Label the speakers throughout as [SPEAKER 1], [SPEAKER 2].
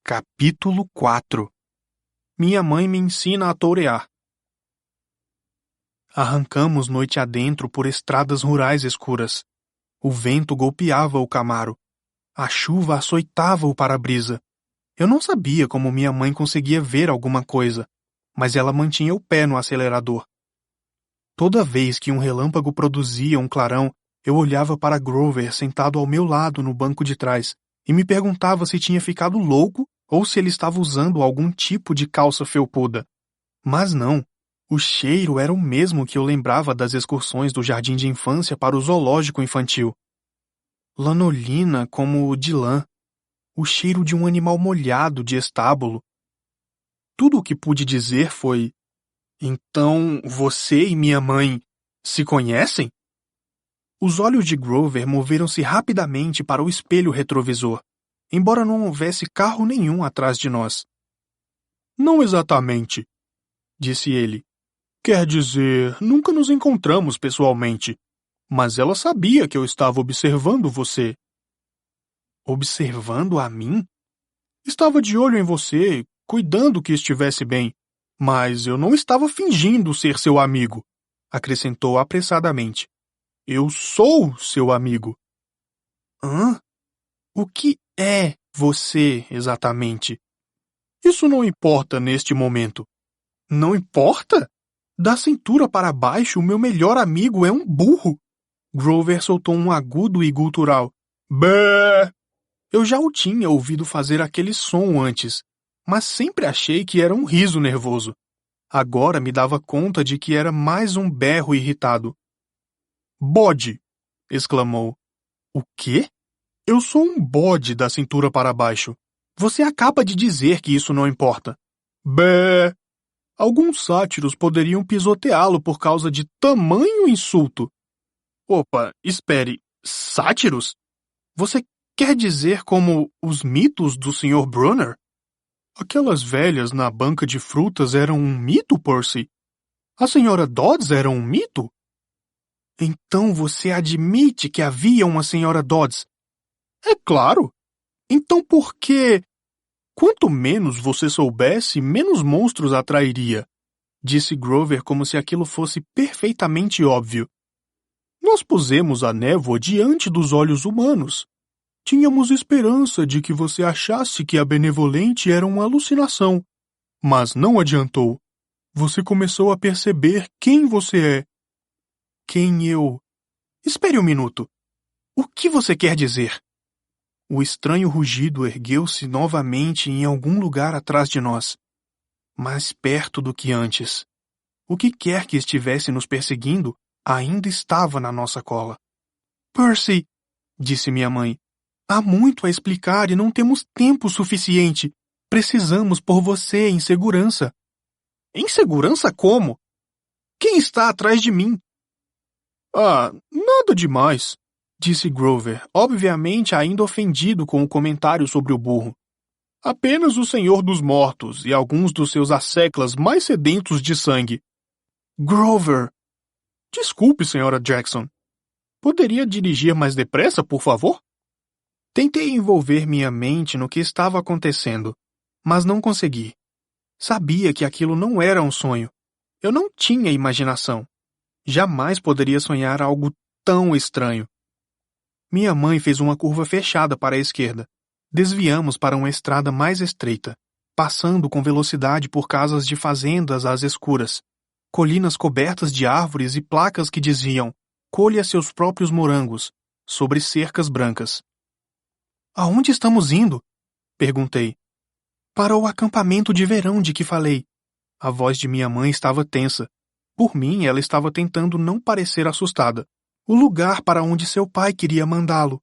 [SPEAKER 1] Capítulo 4. Minha mãe me ensina a tourear. Arrancamos noite adentro por estradas rurais escuras. O vento golpeava o Camaro. A chuva açoitava o para-brisa. Eu não sabia como minha mãe conseguia ver alguma coisa, mas ela mantinha o pé no acelerador. Toda vez que um relâmpago produzia um clarão, eu olhava para Grover sentado ao meu lado no banco de trás e me perguntava se tinha ficado louco ou se ele estava usando algum tipo de calça felpuda. Mas não, o cheiro era o mesmo que eu lembrava das excursões do jardim de infância para o zoológico infantil. Lanolina como o de lã, o cheiro de um animal molhado de estábulo. Tudo o que pude dizer foi: "Então você e minha mãe se conhecem?" Os olhos de Grover moveram-se rapidamente para o espelho retrovisor, embora não houvesse carro nenhum atrás de nós. "Não exatamente", disse ele. "Quer dizer, nunca nos encontramos pessoalmente, mas ela sabia que eu estava observando você." Observando a mim? Estava de olho em você, cuidando que estivesse bem, mas eu não estava fingindo ser seu amigo, acrescentou apressadamente. Eu sou seu amigo. Hã? O que é você, exatamente? Isso não importa neste momento. Não importa? Da cintura para baixo, o meu melhor amigo é um burro. Grover soltou um agudo e gutural. Bé! Eu já o tinha ouvido fazer aquele som antes, mas sempre achei que era um riso nervoso. Agora me dava conta de que era mais um berro irritado. Bode! Exclamou. O quê? Eu sou um bode da cintura para baixo. Você acaba de dizer que isso não importa. Bé! Alguns sátiros poderiam pisoteá-lo por causa de tamanho insulto. Opa, espere. Sátiros? Você quer dizer como os mitos do Sr. Brunner? Aquelas velhas na banca de frutas eram um mito, Percy? A Sra. Dodds era um mito? Então você admite que havia uma Sra. Dodds? É claro. Então por que... Quanto menos você soubesse, menos monstros atrairia, disse Grover como se aquilo fosse perfeitamente óbvio. Nós pusemos a névoa diante dos olhos humanos. Tínhamos esperança de que você achasse que a benevolente era uma alucinação. Mas não adiantou. Você começou a perceber quem você é. Quem eu... Espere um minuto. O que você quer dizer? O estranho rugido ergueu-se novamente em algum lugar atrás de nós, mais perto do que antes. O que quer que estivesse nos perseguindo ainda estava na nossa cola. Percy, disse minha mãe, há muito a explicar e não temos tempo suficiente. Precisamos pôr você em segurança. Em segurança como? Quem está atrás de mim? Ah, nada demais, disse Grover, obviamente ainda ofendido com o comentário sobre o burro. Apenas o Senhor dos Mortos e alguns dos seus asseclas mais sedentos de sangue. Grover! Desculpe, Sra. Jackson. Poderia dirigir mais depressa, por favor? Tentei envolver minha mente no que estava acontecendo, mas não consegui. Sabia que aquilo não era um sonho. Eu não tinha imaginação. Jamais poderia sonhar algo tão estranho. Minha mãe fez uma curva fechada para a esquerda. Desviamos para uma estrada mais estreita, passando com velocidade por casas de fazendas às escuras, colinas cobertas de árvores e placas que diziam "Colha seus próprios morangos", sobre cercas brancas. Aonde estamos indo? Perguntei. Para o acampamento de verão de que falei. A voz de minha mãe estava tensa. Por mim, ela estava tentando não parecer assustada. O lugar para onde seu pai queria mandá-lo.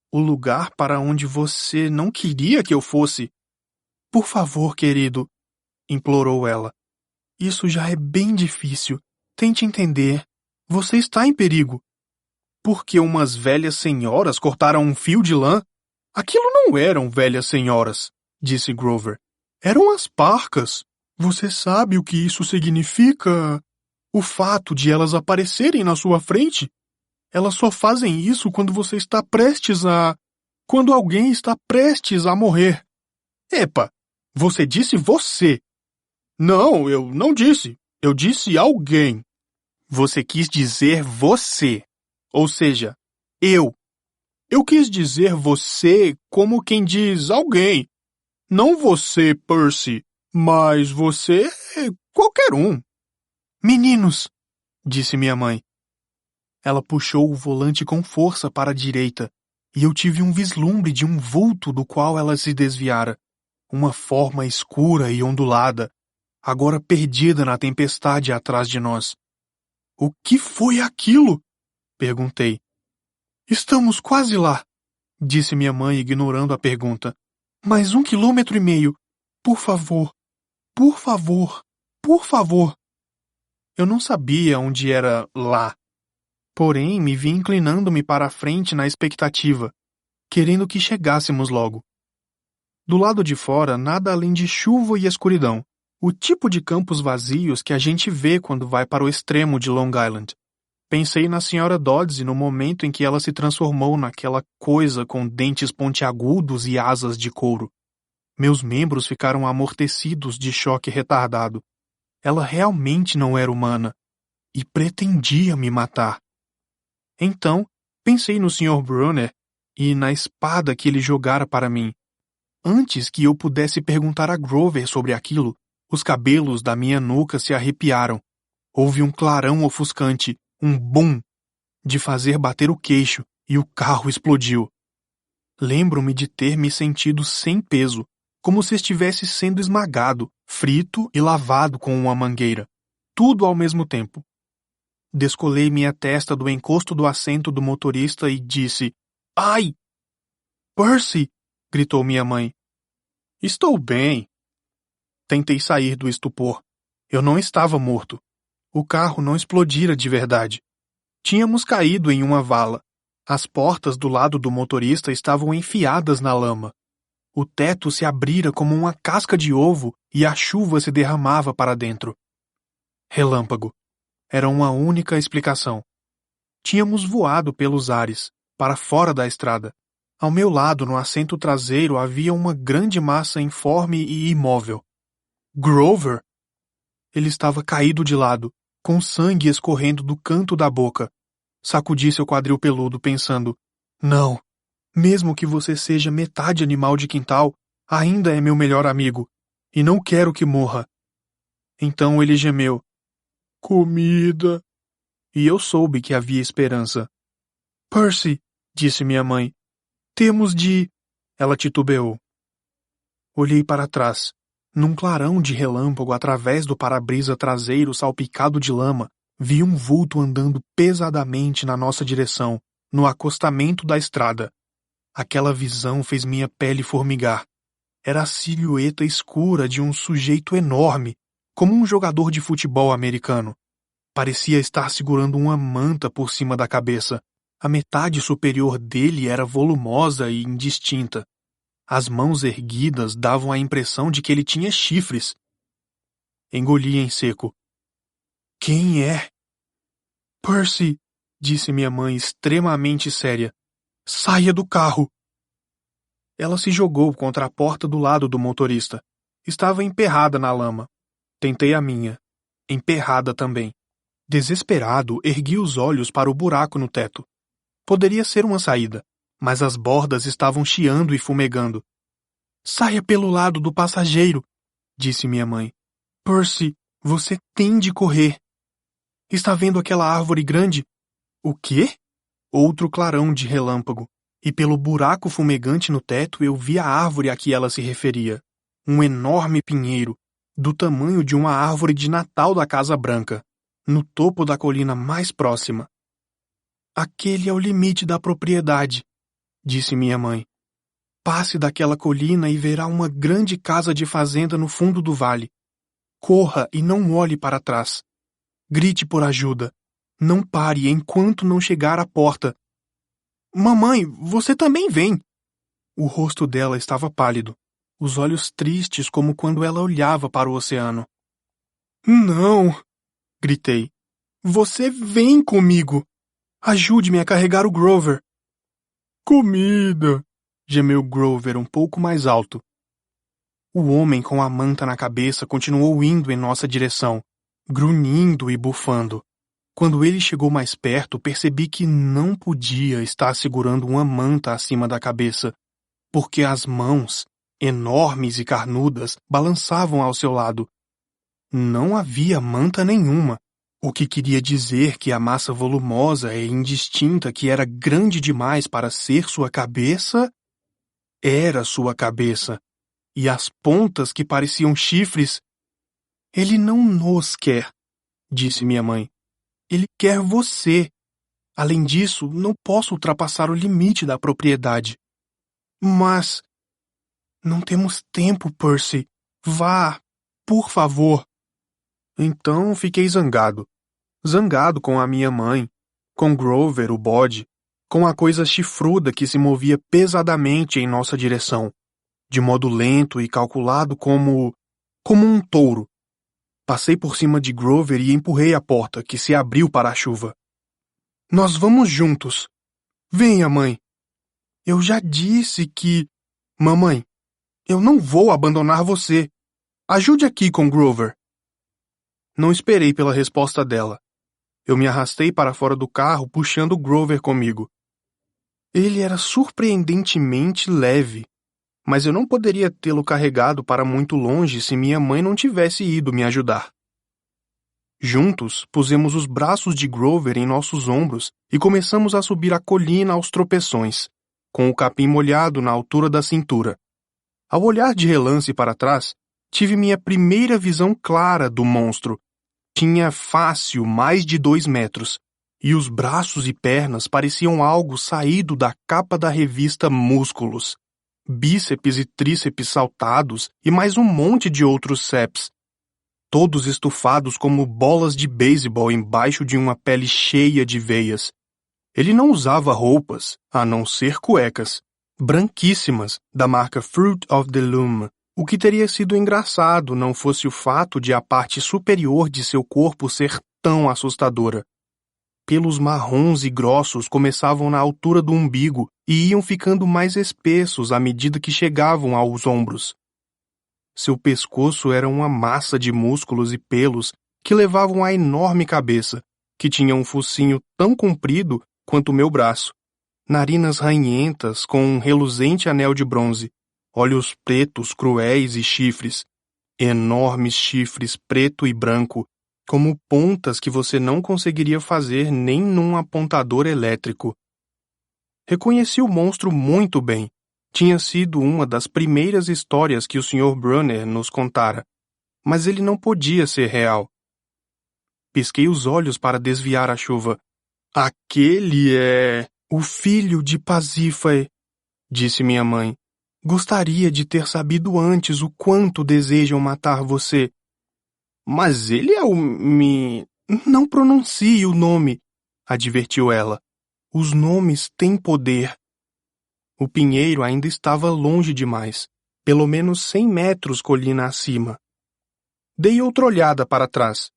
[SPEAKER 1] O lugar para onde você não queria que eu fosse. Por favor, querido, implorou ela. Isso já é bem difícil. Tente entender. Você está em perigo. Porque umas velhas senhoras cortaram um fio de lã? Aquilo não eram velhas senhoras, disse Grover. Eram as parcas. Você sabe o que isso significa? O fato de elas aparecerem na sua frente? Elas só fazem isso quando você está prestes a... Quando alguém está prestes a morrer. Epa, você disse você. Não, eu não disse. Eu disse alguém. Você quis dizer você. Ou seja, eu. Eu quis dizer você como quem diz alguém. Não você, Percy, mas você qualquer um. Meninos, disse minha mãe. Ela puxou o volante com força para a direita, e eu tive um vislumbre de um vulto do qual ela se desviara. Uma forma escura e ondulada, agora perdida na tempestade atrás de nós. O que foi aquilo? Perguntei. Estamos quase lá, disse minha mãe, ignorando a pergunta. Mais 1,5 km. Por favor, por favor, por favor. Eu não sabia onde era lá. Porém, me vi inclinando-me para a frente na expectativa, querendo que chegássemos logo. Do lado de fora, nada além de chuva e escuridão, o tipo de campos vazios que a gente vê quando vai para o extremo de Long Island. Pensei na Sra. Dodds no momento em que ela se transformou naquela coisa com dentes pontiagudos e asas de couro. Meus membros ficaram amortecidos de choque retardado. Ela realmente não era humana e pretendia me matar. Então, pensei no Sr. Brunner e na espada que ele jogara para mim. Antes que eu pudesse perguntar a Grover sobre aquilo, os cabelos da minha nuca se arrepiaram. Houve um clarão ofuscante, um bum, de fazer bater o queixo, e o carro explodiu. Lembro-me de ter me sentido sem peso, como se estivesse sendo esmagado, frito e lavado com uma mangueira. Tudo ao mesmo tempo. Descolei minha testa do encosto do assento do motorista e disse: Ai! Percy! Gritou minha mãe. Estou bem. Tentei sair do estupor. Eu não estava morto. O carro não explodira de verdade. Tínhamos caído em uma vala. As portas do lado do motorista estavam enfiadas na lama. O teto se abrira como uma casca de ovo e a chuva se derramava para dentro. Relâmpago. Era uma única explicação. Tínhamos voado pelos ares, para fora da estrada. Ao meu lado, no assento traseiro, havia uma grande massa informe e imóvel. Grover? Ele estava caído de lado, com sangue escorrendo do canto da boca. Sacudi seu quadril peludo, pensando: não, mesmo que você seja metade animal de quintal, ainda é meu melhor amigo, e não quero que morra. Então ele gemeu: comida. E eu soube que havia esperança. Percy, disse minha mãe, temos de... Ela titubeou. Olhei para trás. Num clarão de relâmpago através do para-brisa traseiro salpicado de lama, vi um vulto andando pesadamente na nossa direção, no acostamento da estrada. Aquela visão fez minha pele formigar. Era a silhueta escura de um sujeito enorme, como um jogador de futebol americano. Parecia estar segurando uma manta por cima da cabeça. A metade superior dele era volumosa e indistinta. As mãos erguidas davam a impressão de que ele tinha chifres. Engoli em seco. Quem é? Percy, disse minha mãe extremamente séria. Saia do carro. Ela se jogou contra a porta do lado do motorista. Estava emperrada na lama. Tentei a minha. Emperrada também. Desesperado, ergui os olhos para o buraco no teto. Poderia ser uma saída, mas as bordas estavam chiando e fumegando. Saia pelo lado do passageiro, disse minha mãe. Percy, você tem de correr. Está vendo aquela árvore grande? O quê? Outro clarão de relâmpago, e pelo buraco fumegante no teto eu vi a árvore a que ela se referia. Um enorme pinheiro, do tamanho de uma árvore de Natal da Casa Branca, no topo da colina mais próxima. Aquele é o limite da propriedade, disse minha mãe. Passe daquela colina e verá uma grande casa de fazenda no fundo do vale. Corra e não olhe para trás. Grite por ajuda. Não pare enquanto não chegar à porta. Mamãe, você também vem. O rosto dela estava pálido, os olhos tristes como quando ela olhava para o oceano. Não, gritei. Você vem comigo. Ajude-me a carregar o Grover. Comida, gemeu Grover um pouco mais alto. O homem com a manta na cabeça continuou indo em nossa direção, grunhindo e bufando. Quando ele chegou mais perto, percebi que não podia estar segurando uma manta acima da cabeça, porque as mãos, enormes e carnudas, balançavam ao seu lado. Não havia manta nenhuma, o que queria dizer que a massa volumosa e indistinta que era grande demais para ser sua cabeça, era sua cabeça, e as pontas que pareciam chifres. Ele não nos quer, disse minha mãe. Ele quer você. Além disso, não posso ultrapassar o limite da propriedade. Mas... Não temos tempo, Percy. Vá, por favor. Então fiquei zangado. Zangado com a minha mãe, com Grover, o bode, com a coisa chifruda que se movia pesadamente em nossa direção, de modo lento e calculado como um touro. Passei por cima de Grover e empurrei a porta, que se abriu para a chuva. Nós vamos juntos. Venha, mãe. Eu já disse que... Mamãe, eu não vou abandonar você. Ajude aqui com Grover. Não esperei pela resposta dela. Eu me arrastei para fora do carro, puxando Grover comigo. Ele era surpreendentemente leve, mas eu não poderia tê-lo carregado para muito longe se minha mãe não tivesse ido me ajudar. Juntos, pusemos os braços de Grover em nossos ombros e começamos a subir a colina aos tropeções, com o capim molhado na altura da cintura. Ao olhar de relance para trás, tive minha primeira visão clara do monstro. Tinha fácil mais de 2 metros, e os braços e pernas pareciam algo saído da capa da revista Músculos. Bíceps e tríceps saltados e mais um monte de outros seps, todos estufados como bolas de beisebol embaixo de uma pele cheia de veias. Ele não usava roupas, a não ser cuecas, branquíssimas, da marca Fruit of the Loom, o que teria sido engraçado não fosse o fato de a parte superior de seu corpo ser tão assustadora. Pelos marrons e grossos começavam na altura do umbigo e iam ficando mais espessos à medida que chegavam aos ombros. Seu pescoço era uma massa de músculos e pelos que levavam à enorme cabeça, que tinha um focinho tão comprido quanto o meu braço, narinas ranhentas com um reluzente anel de bronze, olhos pretos cruéis e chifres, enormes chifres preto e branco, como pontas que você não conseguiria fazer nem num apontador elétrico. Reconheci o monstro muito bem. Tinha sido uma das primeiras histórias que o Sr. Brunner nos contara, mas ele não podia ser real. Pisquei os olhos para desviar a chuva. Aquele é o filho de Pasífae, disse minha mãe. Gostaria de ter sabido antes o quanto desejam matar você. Mas ele é o Não pronuncie o nome, advertiu ela. Os nomes têm poder. O pinheiro ainda estava longe demais, pelo menos 100 metros colina acima. Dei outra olhada para trás.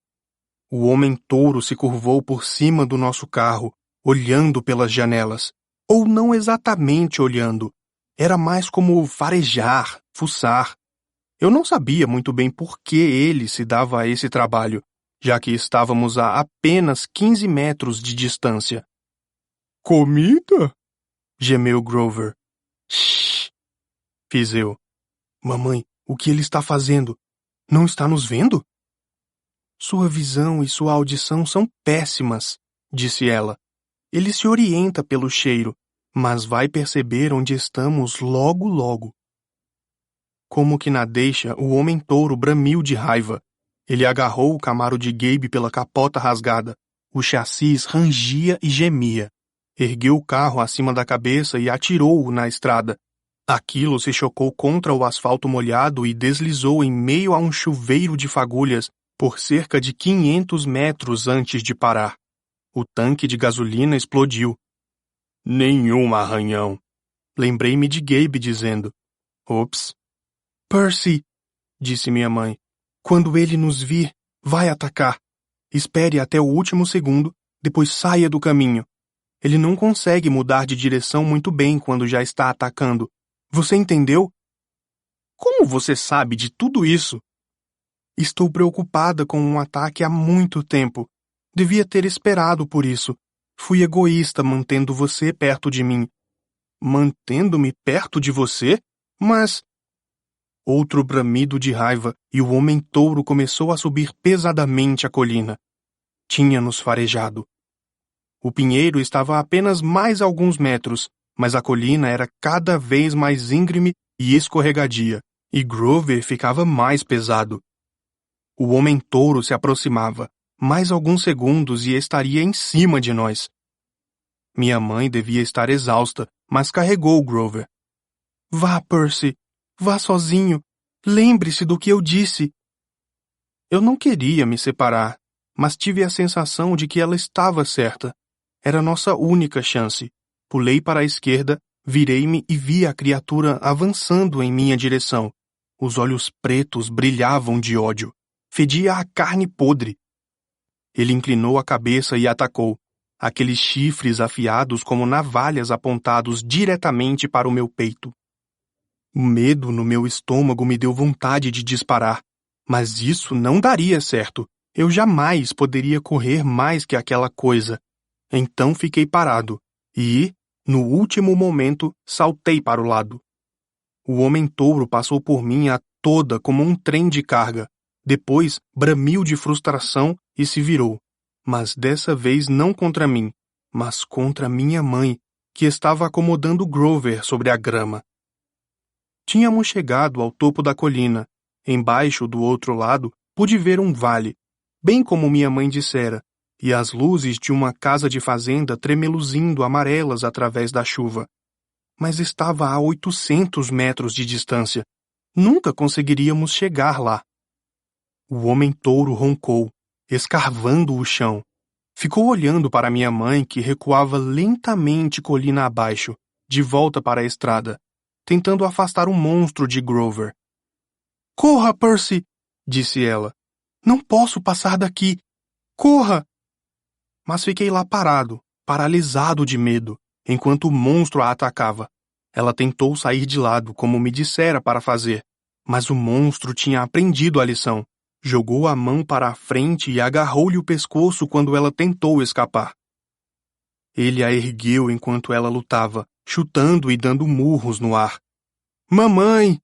[SPEAKER 1] O homem-touro se curvou por cima do nosso carro, olhando pelas janelas. Ou não exatamente olhando. Era mais como farejar, fuçar. Eu não sabia muito bem por que ele se dava a esse trabalho, já que estávamos a apenas 15 metros de distância. Comida? Gemeu Grover. Shhh! Fiz eu. Mamãe, o que ele está fazendo? Não está nos vendo? Sua visão e sua audição são péssimas, disse ela. Ele se orienta pelo cheiro, mas vai perceber onde estamos logo logo. Como que na deixa, o homem-touro bramiu de raiva. Ele agarrou o Camaro de Gabe pela capota rasgada. O chassis rangia e gemia. Ergueu o carro acima da cabeça e atirou-o na estrada. Aquilo se chocou contra o asfalto molhado e deslizou em meio a um chuveiro de fagulhas por cerca de 500 metros antes de parar. O tanque de gasolina explodiu. Nenhum arranhão. Lembrei-me de Gabe dizendo. Ops. Percy, disse minha mãe. Quando ele nos vir, vai atacar. Espere até o último segundo, depois saia do caminho. Ele não consegue mudar de direção muito bem quando já está atacando. Você entendeu? Como você sabe de tudo isso? Estou preocupada com um ataque há muito tempo. Devia ter esperado por isso. Fui egoísta mantendo você perto de mim. Mantendo-me perto de você? Mas... Outro bramido de raiva e o homem-touro começou a subir pesadamente a colina. Tinha-nos farejado. O pinheiro estava a apenas mais alguns metros, mas a colina era cada vez mais íngreme e escorregadia, e Grover ficava mais pesado. O homem-touro se aproximava. Mais alguns segundos e estaria em cima de nós. Minha mãe devia estar exausta, mas carregou Grover. Vá, Percy. Vá sozinho. Lembre-se do que eu disse. Eu não queria me separar, mas tive a sensação de que ela estava certa. Era nossa única chance. Pulei para a esquerda, virei-me e vi a criatura avançando em minha direção. Os olhos pretos brilhavam de ódio. Fedia a carne podre. Ele inclinou a cabeça e atacou. Aqueles chifres afiados como navalhas apontados diretamente para o meu peito. O medo no meu estômago me deu vontade de disparar. Mas isso não daria certo. Eu jamais poderia correr mais que aquela coisa. Então fiquei parado. E, no último momento, saltei para o lado. O homem-touro passou por mim a toda como um trem de carga. Depois, bramiu de frustração e se virou. Mas dessa vez não contra mim, mas contra minha mãe, que estava acomodando Grover sobre a grama. Tínhamos chegado ao topo da colina. Embaixo, do outro lado, pude ver um vale, bem como minha mãe dissera, e as luzes de uma casa de fazenda tremeluzindo amarelas através da chuva. Mas estava a 800 metros de distância. Nunca conseguiríamos chegar lá. O homem-touro roncou, escarvando o chão. Ficou olhando para minha mãe, que recuava lentamente colina abaixo, de volta para a estrada, tentando afastar o monstro de Grover. Corra, Percy! Disse ela. Não posso passar daqui. Corra! Mas fiquei lá parado, paralisado de medo, enquanto o monstro a atacava. Ela tentou sair de lado, como me dissera para fazer, mas o monstro tinha aprendido a lição. Jogou a mão para a frente e agarrou-lhe o pescoço quando ela tentou escapar. Ele a ergueu enquanto ela lutava, chutando e dando murros no ar. Mamãe!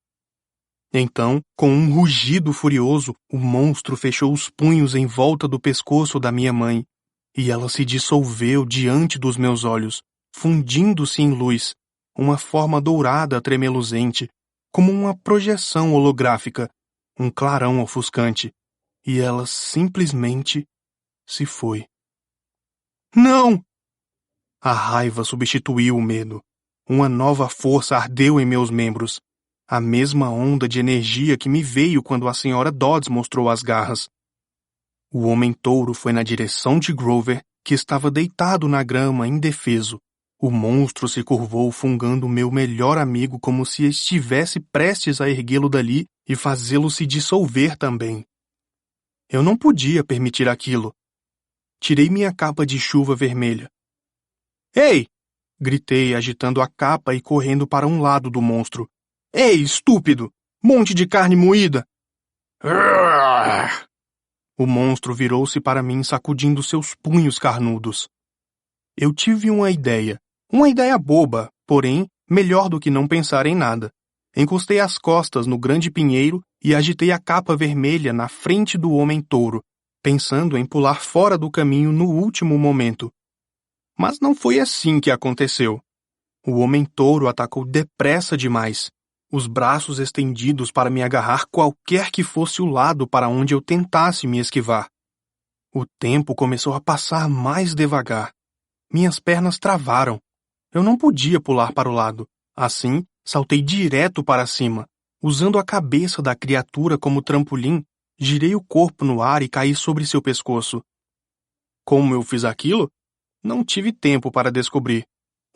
[SPEAKER 1] Então, com um rugido furioso, o monstro fechou os punhos em volta do pescoço da minha mãe, e ela se dissolveu diante dos meus olhos, fundindo-se em luz, uma forma dourada tremeluzente, como uma projeção holográfica, um clarão ofuscante, e ela simplesmente se foi. Não! A raiva substituiu o medo. Uma nova força ardeu em meus membros. A mesma onda de energia que me veio quando a senhora Dodds mostrou as garras. O homem-touro foi na direção de Grover, que estava deitado na grama, indefeso. O monstro se curvou, fungando meu melhor amigo como se estivesse prestes a erguê-lo dali e fazê-lo se dissolver também. Eu não podia permitir aquilo. Tirei minha capa de chuva vermelha. Ei! Gritei, agitando a capa e correndo para um lado do monstro. Ei, estúpido! Monte de carne moída! O monstro virou-se para mim sacudindo seus punhos carnudos. Eu tive uma ideia boba, porém, melhor do que não pensar em nada. Encostei as costas no grande pinheiro e agitei a capa vermelha na frente do homem-touro, pensando em pular fora do caminho no último momento. Mas não foi assim que aconteceu. O homem-touro atacou depressa demais, os braços estendidos para me agarrar qualquer que fosse o lado para onde eu tentasse me esquivar. O tempo começou a passar mais devagar. Minhas pernas travaram. Eu não podia pular para o lado. Assim, saltei direto para cima. Usando a cabeça da criatura como trampolim, girei o corpo no ar e caí sobre seu pescoço. Como eu fiz aquilo? Não tive tempo para descobrir.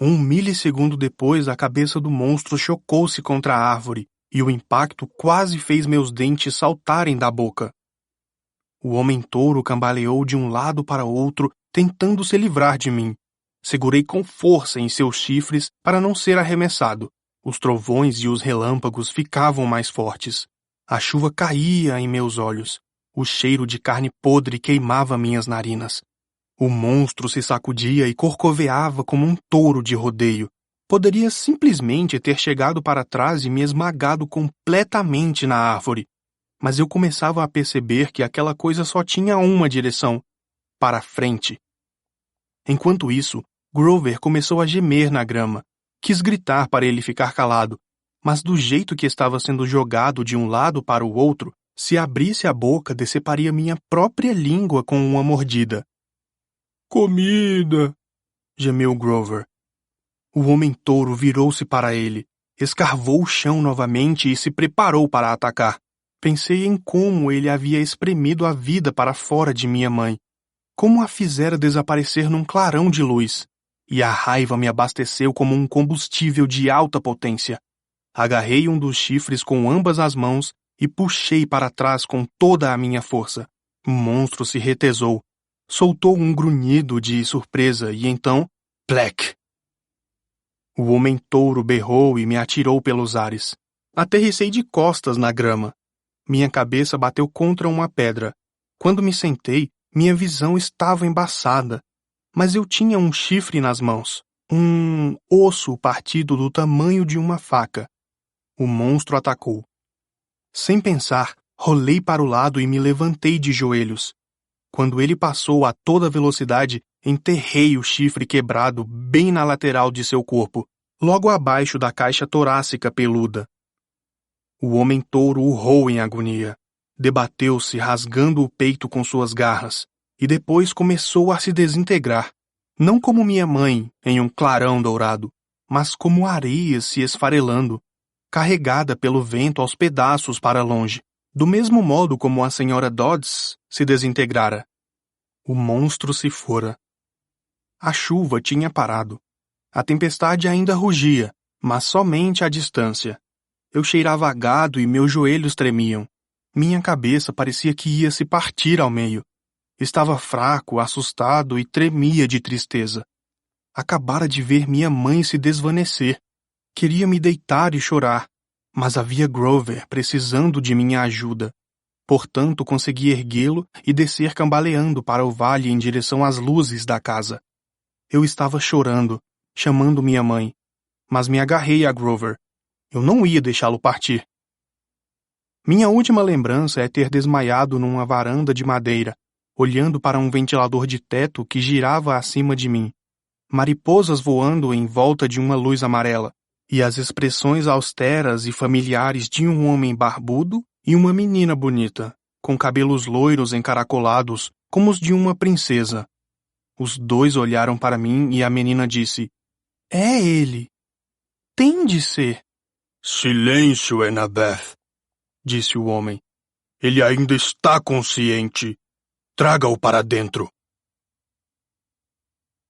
[SPEAKER 1] 1 milissegundo depois, a cabeça do monstro chocou-se contra a árvore, e o impacto quase fez meus dentes saltarem da boca. O homem-touro cambaleou de um lado para outro, tentando se livrar de mim. Segurei com força em seus chifres para não ser arremessado. Os trovões e os relâmpagos ficavam mais fortes. A chuva caía em meus olhos. O cheiro de carne podre queimava minhas narinas. O monstro se sacudia e corcoveava como um touro de rodeio. Poderia simplesmente ter chegado para trás e me esmagado completamente na árvore. Mas eu começava a perceber que aquela coisa só tinha uma direção: para frente. Enquanto isso, Grover começou a gemer na grama. Quis gritar para ele ficar calado, mas do jeito que estava sendo jogado de um lado para o outro, se abrisse a boca, deceparia minha própria língua com uma mordida. Comida! Gemeu Grover. O homem-touro virou-se para ele, escarvou o chão novamente e se preparou para atacar. Pensei em como ele havia espremido a vida para fora de minha mãe, como a fizera desaparecer num clarão de luz, e a raiva me abasteceu como um combustível de alta potência. Agarrei um dos chifres com ambas as mãos e puxei para trás com toda a minha força. O monstro se retesou, soltou um grunhido de surpresa e então, plec! O homem-touro berrou e me atirou pelos ares. Aterrissei de costas na grama. Minha cabeça bateu contra uma pedra. Quando me sentei, minha visão estava embaçada. Mas eu tinha um chifre nas mãos. Um osso partido do tamanho de uma faca. O monstro atacou. Sem pensar, rolei para o lado e me levantei de joelhos. Quando ele passou a toda velocidade, enterrei o chifre quebrado bem na lateral de seu corpo, logo abaixo da caixa torácica peluda. O homem-touro urrou em agonia. Debateu-se, rasgando o peito com suas garras, e depois começou a se desintegrar, não como minha mãe, em um clarão dourado, mas como areia se esfarelando, carregada pelo vento aos pedaços para longe, do mesmo modo como a senhora Dodds se desintegrara. O monstro se fora. A chuva tinha parado. A tempestade ainda rugia, mas somente à distância. Eu cheirava gado e meus joelhos tremiam. Minha cabeça parecia que ia se partir ao meio. Estava fraco, assustado e tremia de tristeza. Acabara de ver minha mãe se desvanecer. Queria me deitar e chorar, mas havia Grover precisando de minha ajuda. Portanto, consegui erguê-lo e descer cambaleando para o vale em direção às luzes da casa. Eu estava chorando, chamando minha mãe, mas me agarrei a Grover. Eu não ia deixá-lo partir. Minha última lembrança é ter desmaiado numa varanda de madeira, olhando para um ventilador de teto que girava acima de mim, mariposas voando em volta de uma luz amarela, e as expressões austeras e familiares de um homem barbudo e uma menina bonita, com cabelos loiros encaracolados como os de uma princesa. Os dois olharam para mim e a menina disse: "É ele. Tem de ser." "Silêncio, Annabeth", disse o homem. "Ele ainda está consciente. Traga-o para dentro."